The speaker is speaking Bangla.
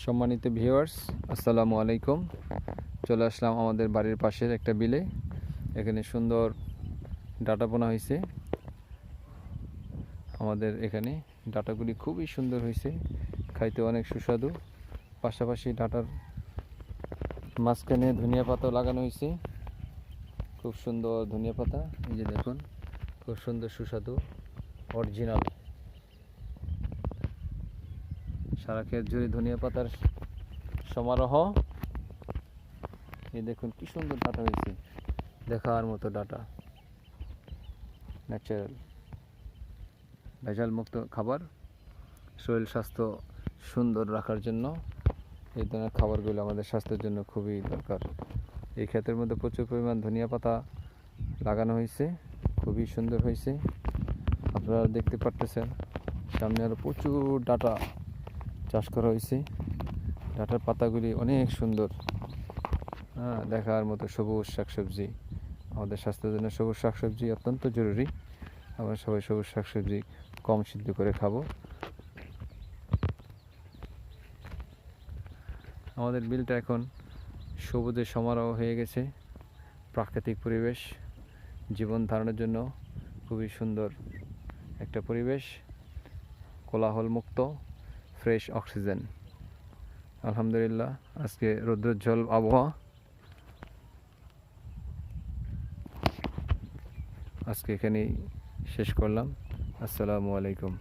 সম্মানিত ভিউয়ার্স, আসসালামু আলাইকুম। চলে আসলাম আমাদের বাড়ির পাশের একটা বিলে। এখানে সুন্দর ডাটা বোনা হয়েছে। আমাদের এখানে ডাটাগুলি খুবই সুন্দর হয়েছে, খাইতে অনেক সুস্বাদু। পাশাপাশি ডাটার মাঝখানে ধনিয়া পাতা লাগানো হয়েছে, খুব সুন্দর ধনিয়া পাতা। এই যে দেখুন, খুব সুন্দর সুস্বাদু অরিজিনাল। সারা ক্ষেত জুড়ে ধনিয়া পাতার সমারোহ। এই দেখুন কি সুন্দর ডাটা হয়েছে, দেখার মতো ডাটা। ন্যাচারাল ভেজাল মুক্ত খাবার, শরীর স্বাস্থ্য সুন্দর রাখার জন্য এই ধরনের খাবারগুলো আমাদের স্বাস্থ্যের জন্য খুবই দরকার। এই ক্ষেতের মধ্যে প্রচুর পরিমাণ ধনিয়া পাতা লাগানো হয়েছে, খুবই সুন্দর হয়েছে। আপনারা দেখতে পারতেছেন সামনে আরও প্রচুর ডাটা চাষ করা হয়েছে। ডাটার পাতাগুলি অনেক সুন্দর, দেখার মতো সবুজ শাকসবজি। আমাদের স্বাস্থ্যের জন্য সবুজ শাকসবজি অত্যন্ত জরুরি। আমরা সবাই সবুজ শাকসবজি কম সিদ্ধ করে খাবো। আমাদের বিলটা এখন সবুজের সমারোহ হয়ে গেছে। প্রাকৃতিক পরিবেশ, জীবন ধারণের জন্য খুবই সুন্দর একটা পরিবেশ, কোলাহল মুক্ত, ফ্রেশ অক্সিজেন। আলহামদুলিল্লাহ, আজকে রৌদ্রোজ্জ্বল আবহাওয়া। আজকে এখানেই শেষ করলাম। আসসালামু আলাইকুম।